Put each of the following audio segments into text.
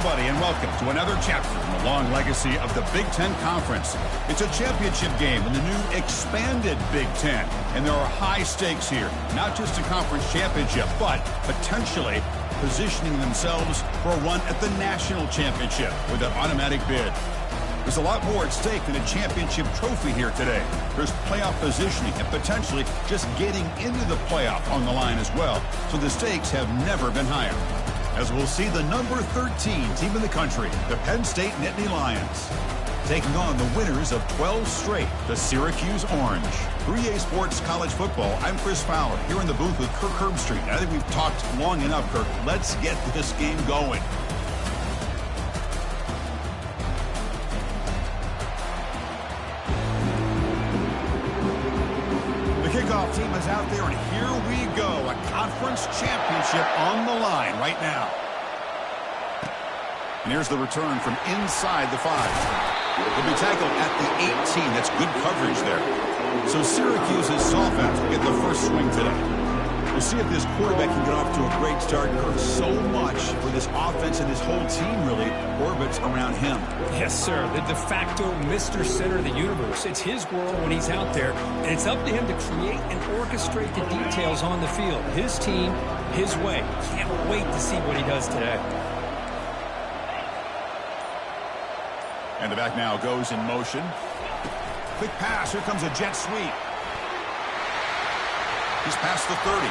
everybody, and welcome to another chapter in the long legacy of the Big Ten Conference. It's a championship game in the new expanded Big Ten, and there are high stakes here, not just a conference championship, but potentially positioning themselves for a run at the national championship with an automatic bid. There's a lot more at stake than a championship trophy here today. There's playoff positioning and potentially just getting into the playoff on the line as well. So the stakes have never been higher. As we'll see the number 13 team in the country, the Penn State Nittany Lions, taking on the winners of 12 straight, the Syracuse Orange. 3A Sports College Football, I'm Chris Fowler, here in the booth with Kirk Herbstreit. I think we've talked long enough, Kirk. Let's get this game going. Kickoff team is out there, and here we go. A conference championship on the line right now. And here's the return from inside the 5. He'll be tackled at the 18. That's good coverage there. So Syracuse's offense will get the first swing today. We'll see if this quarterback can get off to a great start. So much for this offense and this whole team really orbits around him. Yes, sir. The de facto Mr. Center of the universe. It's his world when he's out there, and it's up to him to create and orchestrate the details on the field. His team, his way. Can't wait to see what he does today. And the back now goes in motion. Quick pass. Here comes a jet sweep. He's past the 30.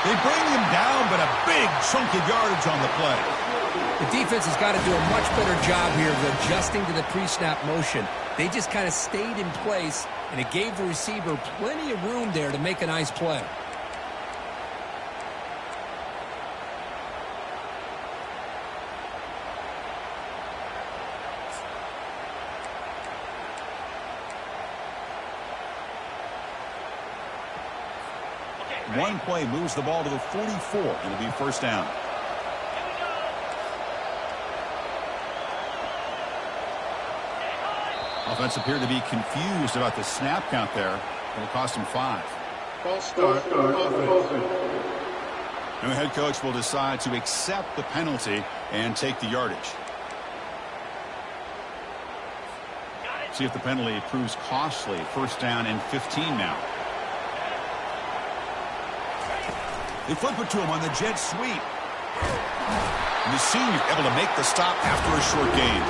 They bring him down, but a big chunk of yardage on the play. The defense has got to do a much better job here of adjusting to the pre-snap motion. They just kind of stayed in place, and it gave the receiver plenty of room there to make a nice play. One play moves the ball to the 44. It'll be first down. Offense appeared to be confused about the snap count there. It'll cost him 5. False start. And the head coach will decide to accept the penalty and take the yardage. See if the penalty proves costly. First down and 15 now. They flip it to him on the jet sweep. And the senior able to make the stop after a short gain.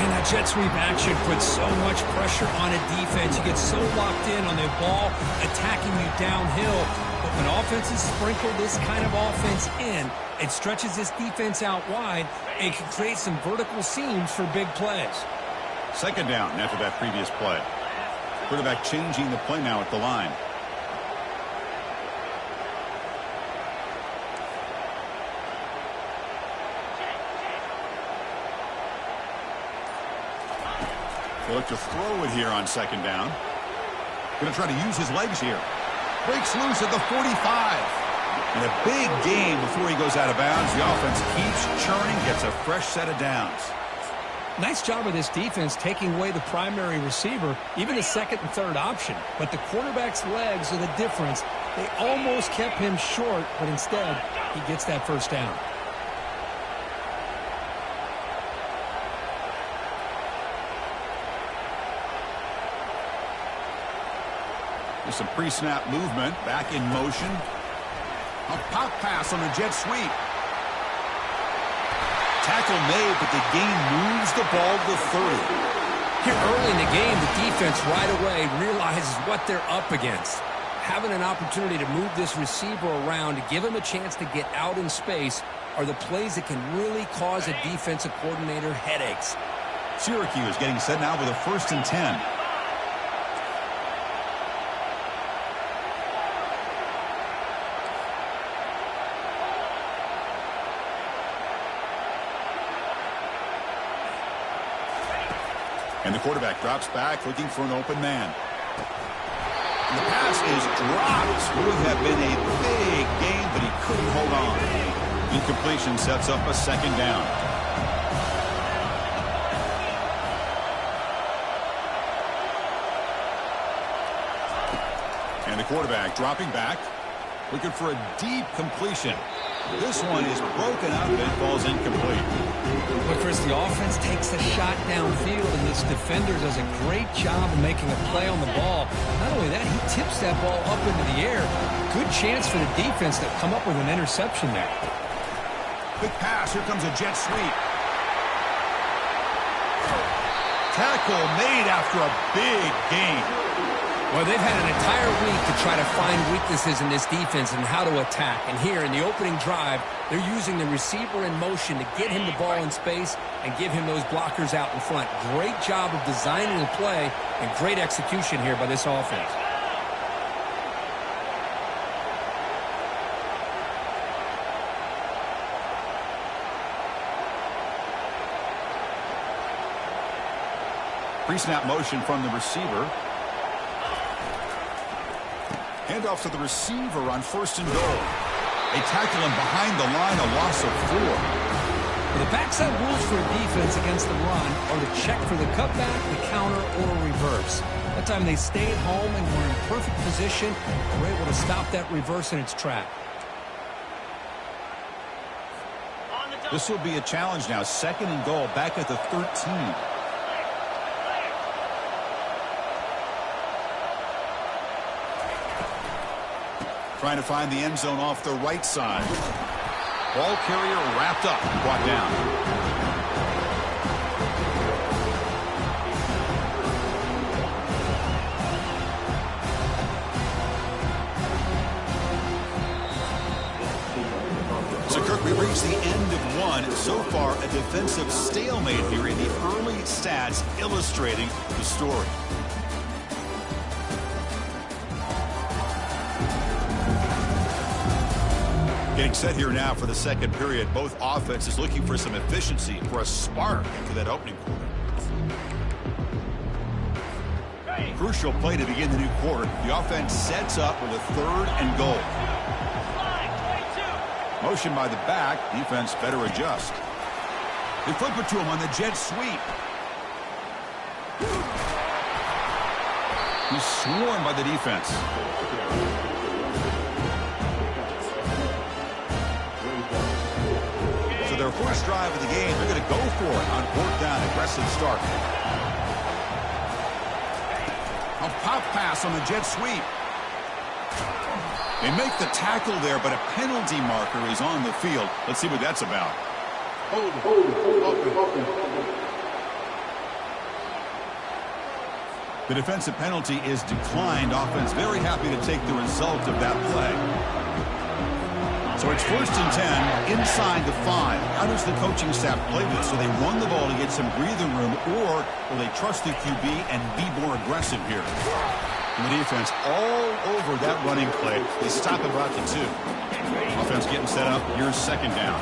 Man, that jet sweep action puts so much pressure on a defense. You get so locked in on the ball attacking you downhill. But when offenses sprinkle this kind of offense in, it stretches this defense out wide and can create some vertical seams for big plays. Second down after that previous play. Quarterback changing the play now at the line. They look to throw it here on second down. Going to try to use his legs here. Breaks loose at the 45. And a big gain before he goes out of bounds. The offense keeps churning, gets a fresh set of downs. Nice job of this defense taking away the primary receiver, even the second and third option. But the quarterback's legs are the difference. They almost kept him short, but instead, he gets that first down. There's some pre-snap movement, back in motion. A pop pass on a jet sweep. Tackle made, but the gain moves the ball to the 30. Here early in the game, the defense right away realizes what they're up against. Having an opportunity to move this receiver around to give him a chance to get out in space are the plays that can really cause a defensive coordinator headaches. Syracuse getting set now with a 1st and 10. And the quarterback drops back, looking for an open man. And the pass is dropped. Would have been a big gain, but he couldn't hold on. Incompletion sets up a second down. And the quarterback dropping back, looking for a deep completion. This one is broken up and falls incomplete. Chris, the offense takes a shot downfield, and this defender does a great job of making a play on the ball. Not only that, he tips that ball up into the air. Good chance for the defense to come up with an interception there. Quick pass. Here comes a jet sweep. Tackle made after a big gain. Well, they've had an entire week to try to find weaknesses in this defense and how to attack. And here in the opening drive, they're using the receiver in motion to get him the ball in space and give him those blockers out in front. Great job of designing the play and great execution here by this offense. Pre-snap motion from the receiver. Handoff to the receiver on 1st and goal. They tackle him behind the line, a loss of 4. Well, the backside rules for a defense against the run are to check for the cutback, the counter, or a reverse. That time they stayed home and were in perfect position. They were able to stop that reverse in its track. This will be a challenge now. 2nd and goal, back at the 13. Trying to find the end zone off the right side. Ball carrier wrapped up, brought down. So, Kirk, we reached the end of one. So far, a defensive stalemate here in the early stats illustrating the story. Getting set here now for the 2nd period. Both offenses looking for some efficiency, for a spark to that opening quarter. Crucial play to begin the new quarter. The offense sets up with a 3rd and goal. Motion by the back. Defense better adjust. They flip it to him on the jet sweep. He's swarmed by the defense. Their first drive of the game, they're going to go for it on 4th down. Aggressive start. A pop pass on the jet sweep. They make the tackle there, but a penalty marker is on the field. Let's see what that's about. The defensive penalty is declined. Offense very happy to take the result of that play. So it's 1st and 10 inside the 5. How does the coaching staff play this? So they run the ball to get some breathing room, or will they trust the QB and be more aggressive here? And the defense all over that running play. They stop about the 2. Offense getting set up. Here's 2nd down.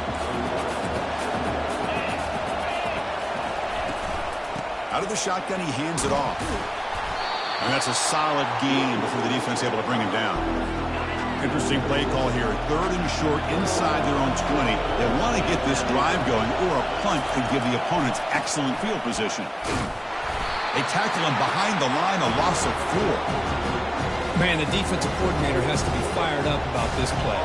Out of the shotgun, he hands it off. And that's a solid gain before the defense is able to bring him down. Interesting play call here. 3rd and short inside their own 20. They want to get this drive going, or a punt could give the opponents excellent field position. They tackle him behind the line, a loss of 4. Man, the defensive coordinator has to be fired up about this play.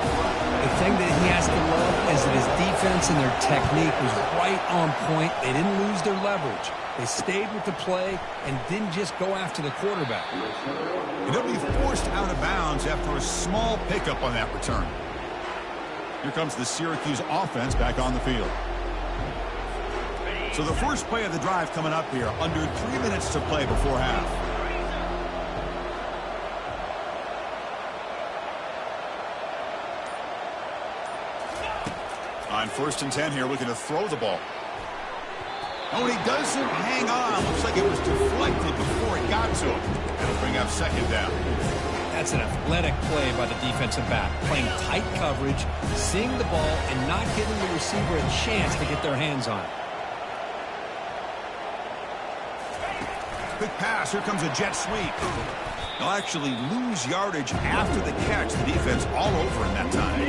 The thing that he has to love is that his defense and their technique was right on point. They didn't lose their leverage. They stayed with the play and didn't just go after the quarterback. And he'll be forced out of bounds after a small pickup on that return. Here comes the Syracuse offense back on the field. So the first play of the drive coming up here. Under 3 minutes to play before half. On 1st and 10 here, looking to throw the ball. Oh, and he doesn't hang on. Looks like it was deflected before it got to him. It'll bring up 2nd down. That's an athletic play by the defensive back. Playing tight coverage, seeing the ball, and not giving the receiver a chance to get their hands on it. Quick pass. Here comes a jet sweep. They'll actually lose yardage after the catch. The defense all over in that time.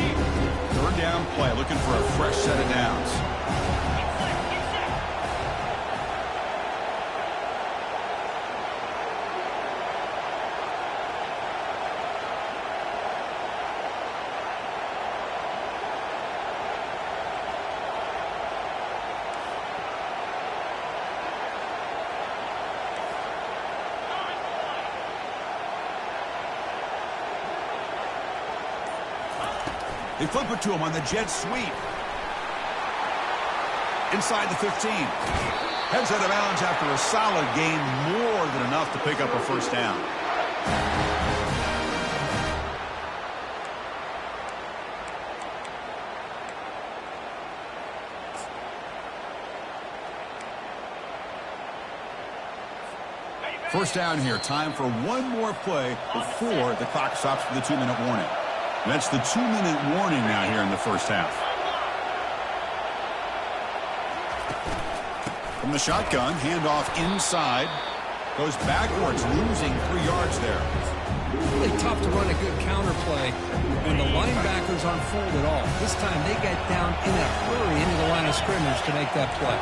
3rd down play, looking for a fresh set of downs. They flip it to him on the jet sweep. Inside the 15. Heads out of bounds after a solid gain, more than enough to pick up a first down. First down here. Time for one more play before the clock stops for the 2-minute warning. That's the 2-minute warning now here in the first half. From the shotgun, handoff inside. Goes backwards, losing 3 yards there. Really tough to run a good counter play when the linebackers aren't fooled at all. This time they got down in a hurry into the line of scrimmage to make that play.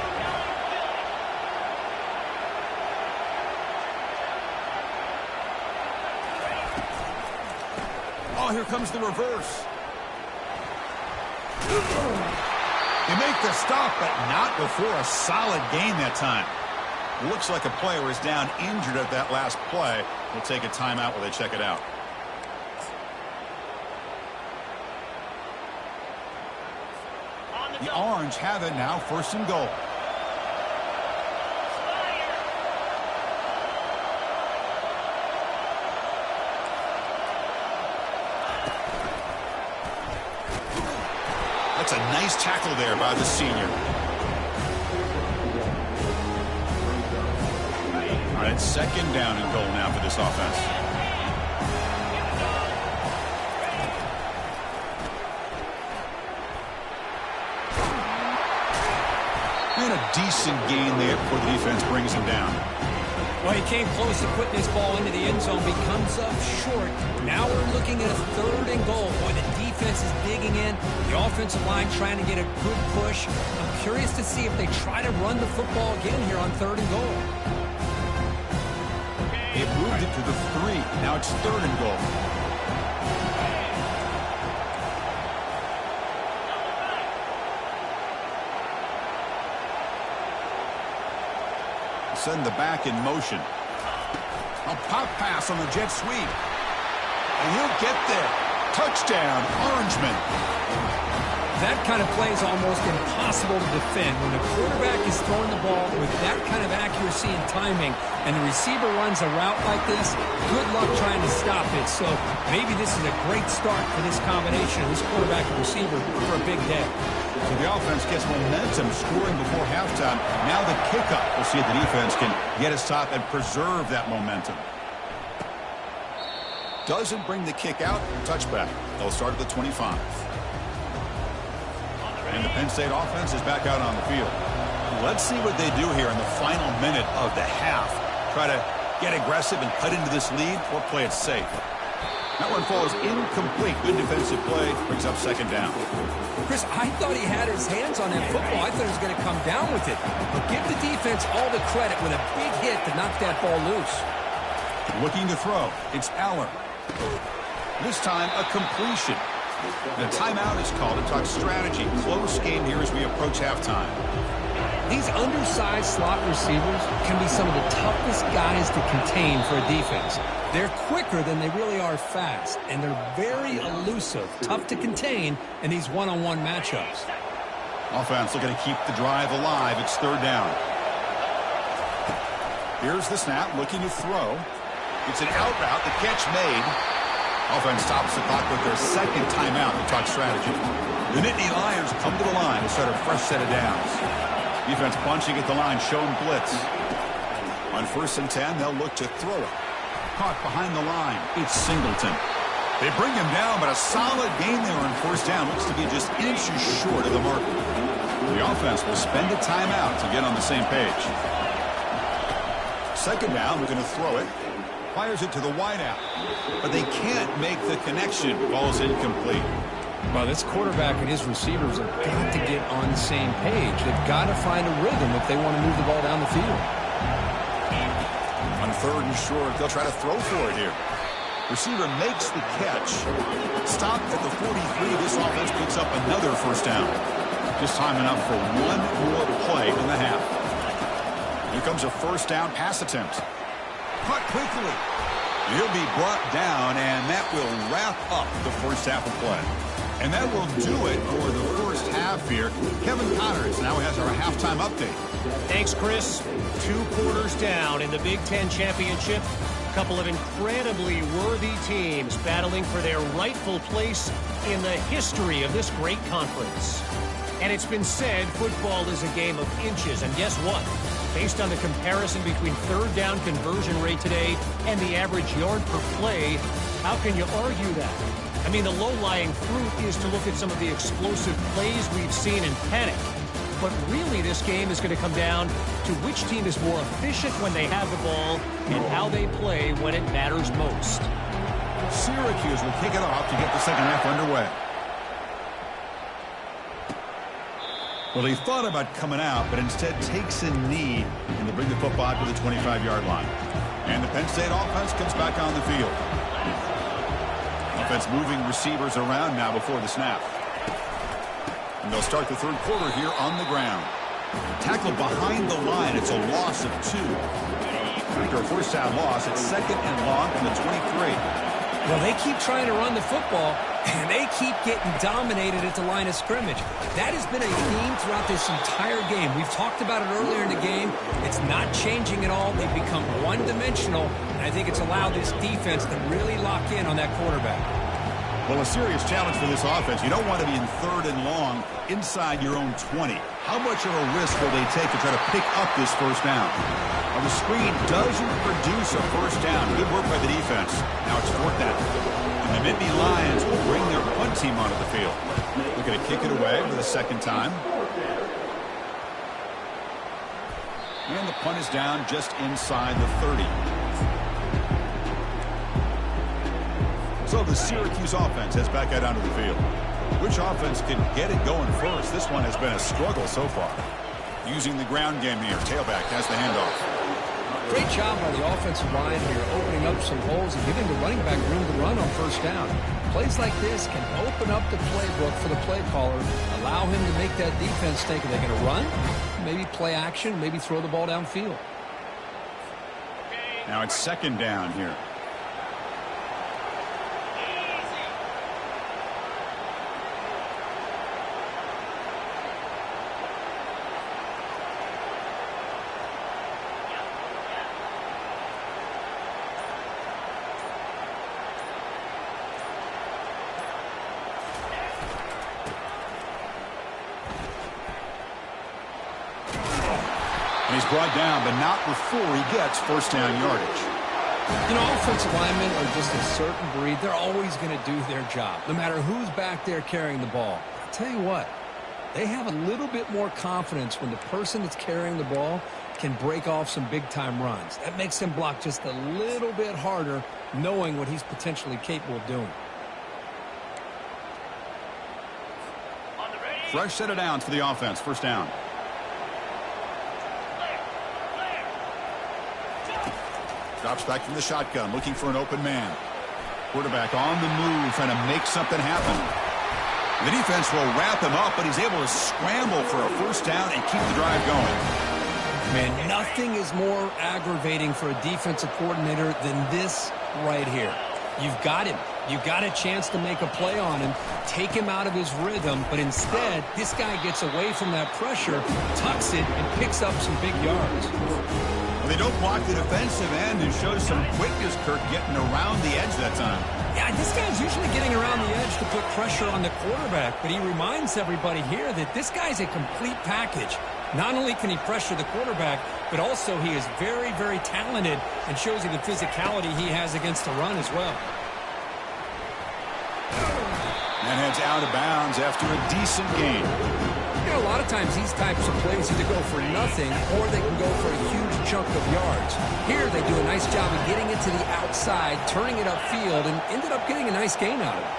Oh, here comes the reverse. They make the stop, but not before a solid gain that time. Looks like a player is down injured at that last play. We'll take a timeout while they check it out. The Orange have it now, 1st and goal. That's a nice tackle there by the senior. All right, 2nd down and goal now for this offense. And a decent gain there before the defense brings him down. Well, he came close to putting this ball into the end zone, but he comes up short. Now we're looking at a 3rd and goal. Boy, the defense is digging in. The offensive line trying to get a good push. I'm curious to see if they try to run the football again here on 3rd and goal. They moved it to the 3. Now it's 3rd and goal. Send the back in motion. A pop pass on the jet sweep. And he'll get there. Touchdown, Orangemen. That kind of play is almost impossible to defend. When the quarterback is throwing the ball with that kind of accuracy and timing, and the receiver runs a route like this, good luck trying to stop it. So maybe this is a great start for this combination of this quarterback and receiver for a big day. So the offense gets momentum, scoring before halftime. Now the kickoff. We'll see if the defense can get a stop and preserve that momentum. Doesn't bring the kick out. Touchback. They'll start at the 25. And the Penn State offense is back out on the field. Let's see what they do here in the final minute of the half. Try to get aggressive and cut into this lead or play it safe. That one falls incomplete. Good defensive play. Brings up 2nd down. Chris, I thought he had his hands on that football. I thought he was going to come down with it. But give the defense all the credit with a big hit to knock that ball loose. Looking to throw. It's Aller. This time a completion. The timeout is called to talk strategy. Close game here as we approach halftime. These undersized slot receivers can be some of the toughest guys to contain for a defense. They're quicker than they really are fast, and they're very elusive, tough to contain in these one-on-one matchups. Offense looking to keep the drive alive. It's 3rd down. Here's the snap, looking to throw. It's an out route, the catch made. Offense stops the clock with their 2nd timeout to talk strategy. The Nittany Lions come to the line to start a fresh set of downs. Defense bunching at the line, showing blitz. On 1st and 10, they'll look to throw it. Caught behind the line. It's Singleton. They bring him down, but a solid gain there on 1st down. Looks to be just inches short of the marker. The offense will spend a timeout to get on the same page. 2nd down, we're going to throw it. Fires it to the wideout. But they can't make the connection. Ball's incomplete. Well, this quarterback and his receivers have got to get on the same page. They've got to find a rhythm if they want to move the ball down the field. On 3rd and short, they'll try to throw for it here. Receiver makes the catch. Stopped at the 43. This offense picks up another 1st down. Just time enough for one more play in the half. Here comes a 1st down pass attempt. Caught quickly. He'll be brought down, and that will wrap up the 1st half of play. And that will do it for the first half here. Kevin Connors now has our halftime update. Thanks, Chris. 2 quarters down in the Big Ten Championship. A couple of incredibly worthy teams battling for their rightful place in the history of this great conference. And it's been said football is a game of inches. And guess what? Based on the comparison between third down conversion rate today and the average yard per play, how can you argue that? I mean, the low-lying fruit is to look at some of the explosive plays we've seen in panic. But really, this game is going to come down to which team is more efficient when they have the ball and how they play when it matters most. Syracuse will kick it off to get the second half underway. Well, he thought about coming out, but instead takes a knee and they bring the football to the 25-yard line. And the Penn State offense comes back on the field. Offense moving receivers around now before the snap. And they'll start the third quarter here on the ground. Tackle behind the line. It's a loss of 2. After a first down loss, it's 2nd and long from the 23. Well, they keep trying to run the football, and they keep getting dominated at the line of scrimmage. That has been a theme throughout this entire game. We've talked about it earlier in the game. It's not changing at all. They've become one-dimensional, and I think it's allowed this defense to really lock in on that quarterback. Well, a serious challenge for this offense. You don't want to be in 3rd and long inside your own 20. How much of a risk will they take to try to pick up this first down? Well, the screen doesn't produce a first down. Good work by the defense. Now it's 4th down. And the Nittany Lions will bring their punt team onto the field. Looking to kick it away for the 2nd time. And the punt is down just inside the 30. So the Syracuse offense heads back out onto the field. Which offense can get it going first? This one has been a struggle so far. Using the ground game here. Tailback has the handoff. Great job by the offensive line here, opening up some holes and giving the running back room to run on first down. Plays like this can open up the playbook for the play caller, allow him to make that defense think, are they going to run? Maybe play action, maybe throw the ball downfield. Now it's 2nd down here. He's brought down, but not before he gets first down yardage. You know, offensive linemen are just a certain breed. They're always going to do their job, no matter who's back there carrying the ball. I'll tell you what, they have a little bit more confidence when the person that's carrying the ball can break off some big-time runs. That makes them block just a little bit harder, knowing what he's potentially capable of doing. Fresh set of downs for the offense. First down. Drops back from the shotgun, looking for an open man. Quarterback on the move, trying to make something happen. The defense will wrap him up, but he's able to scramble for a first down and keep the drive going. Man, nothing is more aggravating for a defensive coordinator than this right here. You've got him. You've got a chance to make a play on him, take him out of his rhythm, but instead, this guy gets away from that pressure, tucks it, and picks up some big yards. They don't block the defensive end and shows some quickness, Kirk, getting around the edge that time. Yeah, this guy's usually getting around the edge to put pressure on the quarterback, but he reminds everybody here that this guy's a complete package. Not only can he pressure the quarterback, but also he is very, very talented and shows you the physicality he has against the run as well. And heads out of bounds after a decent gain. You know, a lot of times these types of plays either go for nothing or they can go for a huge chunk of yards. Here they do a nice job of getting it to the outside, turning it upfield, and ended up getting a nice gain out of it.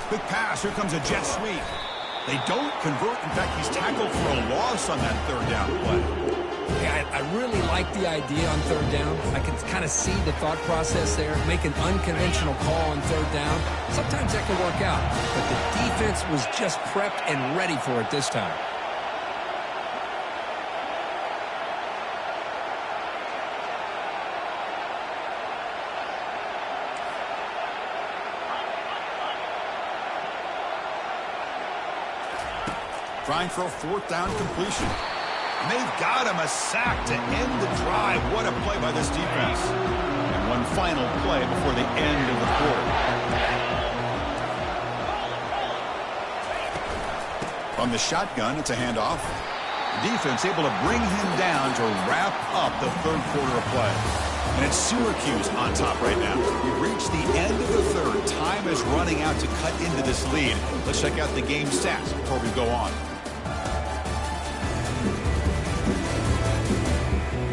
Quick pass. Here comes a jet sweep. They don't convert. In fact, he's tackled for a loss on that third down play. Yeah, I really like the idea on third down. I can kind of see the thought process there. Make an unconventional call on third down. Sometimes that can work out, but the defense was just prepped and ready for it this time. Trying for a fourth down completion. And they've got him a sack to end the drive. What a play by this defense. And one final play before the end of the quarter. From the shotgun, it's a handoff. The defense able to bring him down to wrap up the third quarter of play. And it's Syracuse on top right now. We've reached the end of the third. Time is running out to cut into this lead. Let's check out the game stats before we go on.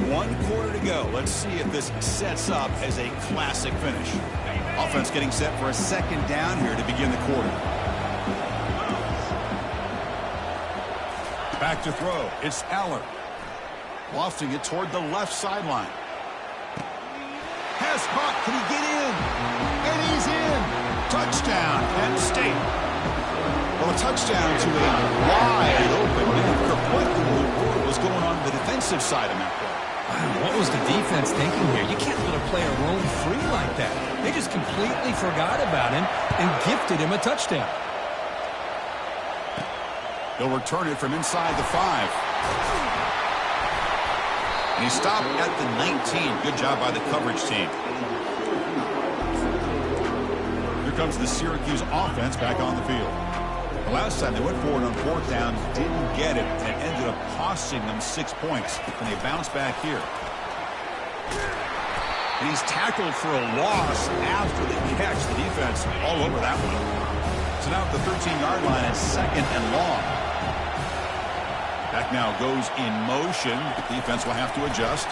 1 quarter to go. Let's see if this sets up as a classic finish. Offense getting set for a second down here to begin the quarter. Back to throw. It's Aller. Lofting it toward the left sideline. Has caught. Can he get in? And he's in. Touchdown, Penn State. Well, a touchdown to a wide open man. What in the world was going on the defensive side of that play? Wow, what was the defense thinking here? You can't let a player roam free like that. They just completely forgot about him and gifted him a touchdown. He'll return it from inside the 5. And he stopped at the 19. Good job by the coverage team. Here comes the Syracuse offense back on the field. The last time they went forward on fourth down, didn't get it, and it ended up costing them 6 points. And they bounce back here. And he's tackled for a loss after the catch. The defense all over that one. So now at the 13-yard line, it's second and long. Back now goes in motion. Defense will have to adjust.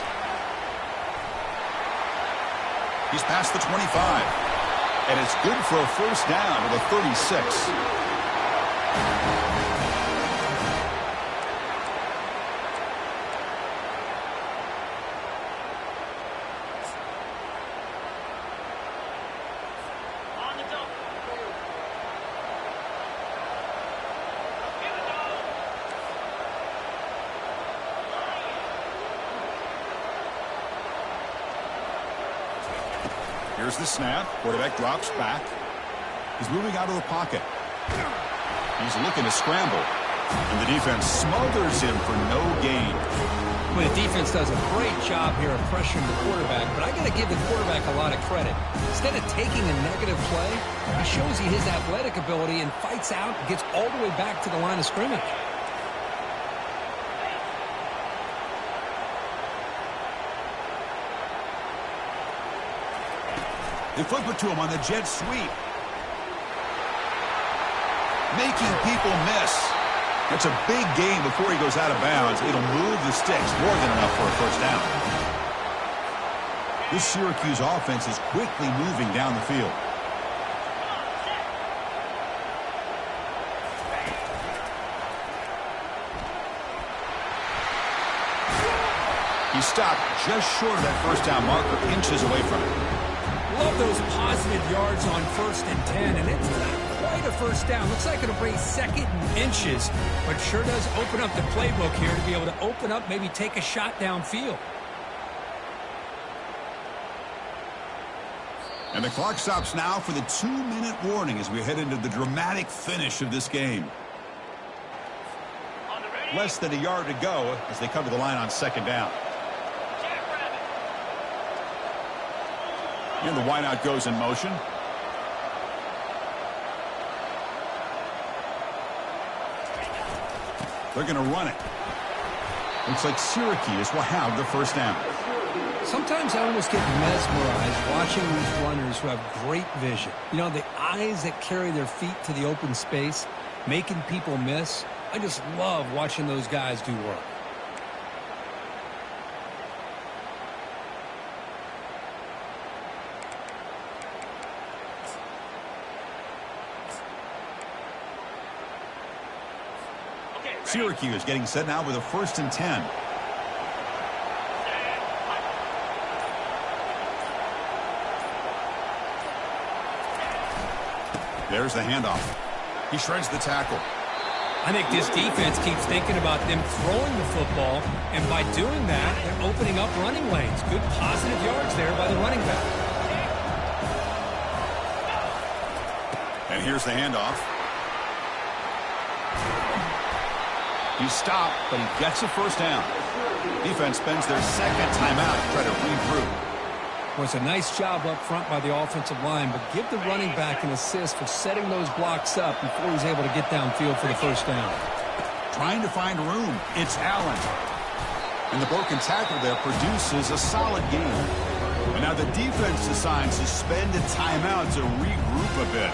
He's past the 25. And it's good for a first down to the 36. Here's the snap. Quarterback drops back. He's moving out of the pocket. He's looking to scramble. And the defense smothers him for no gain. Well, the defense does a great job here of pressuring the quarterback, but I got to give the quarterback a lot of credit. Instead of taking a negative play, he shows you his athletic ability and fights out and gets all the way back to the line of scrimmage. They flip it to him on the jet sweep. Making people miss. That's a big gain before he goes out of bounds. It'll move the sticks more than enough for a first down. This Syracuse offense is quickly moving down the field. He stopped just short of that first down marker, inches away from it. Love those positive yards on 1st and 10, and it's not quite a first down. Looks like it'll bring second and inches, but sure does open up the playbook here to be able to open up, maybe take a shot downfield. And the clock stops now for the 2-minute warning as we head into the dramatic finish of this game. Less than a yard to go as they come to the line on second down. And the wideout goes in motion. They're going to run it. Looks like Syracuse will have the first down. Sometimes I almost get mesmerized watching these runners who have great vision. You know, the eyes that carry their feet to the open space, making people miss. I just love watching those guys do work. Syracuse getting set now with a 1st and 10. There's the handoff. He shreds the tackle. I think this defense keeps thinking about them throwing the football, and by doing that, they're opening up running lanes. Good positive yards there by the running back. And here's the handoff. He's stopped, but he gets a first down. Defense spends their second timeout to try to regroup. Was a nice job up front by the offensive line, but give the running back an assist for setting those blocks up before he's able to get downfield for the first down. Trying to find room. It's Allen. And the broken tackle there produces a solid game. And now the defense decides to spend a timeout to regroup a bit.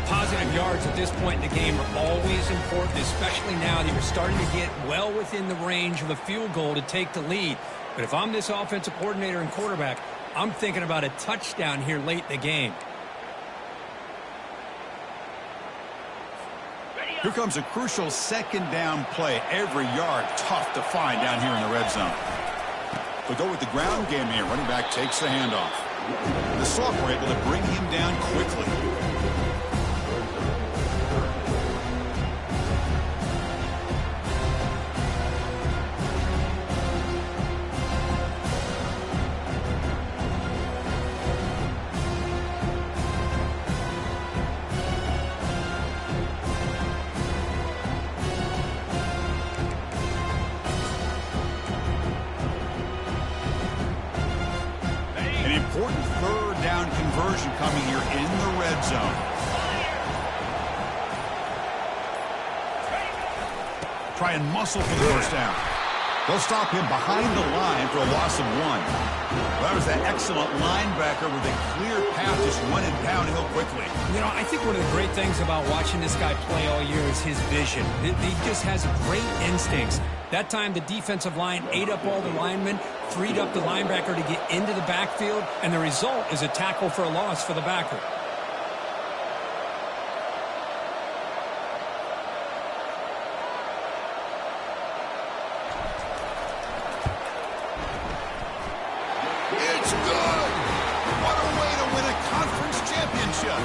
Positive yards at this point in the game are always important, especially now that you're starting to get well within the range of a field goal to take the lead. But if I'm this offensive coordinator and quarterback, I'm thinking about a touchdown here late in the game. Here comes a crucial second down play. Every yard tough to find down here in the red zone. We'll go with the ground game here. Running back takes the handoff. The Soft were able to bring him down quickly. Important third down conversion coming here in the red zone. Try and muscle for the first down. They'll stop him behind the line for a loss of 1. Well, that was that excellent linebacker with a clear path just running downhill quickly. You know, I think one of the great things about watching this guy play all year is his vision. He just has great instincts. That time, the defensive line ate up all the linemen, freed up the linebacker to get into the backfield, and the result is a tackle for a loss for the backer. It's good! What a way to win a conference championship!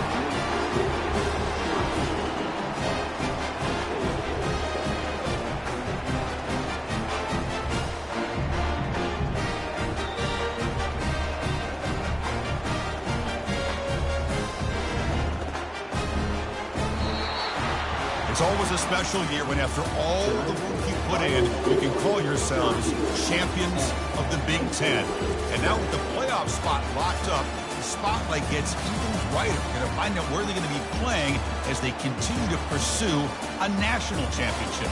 It's always a special year when after all the work you put in, you can call yourselves champions of the Big Ten. And now with the playoff spot locked up, the spotlight gets even brighter. We're going to find out where they're going to be playing as they continue to pursue a national championship.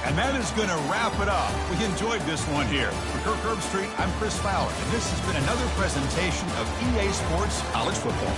And that is going to wrap it up. We enjoyed this one here. For Kirk Herbstreit, I'm Chris Fowler, and this has been another presentation of EA Sports College Football.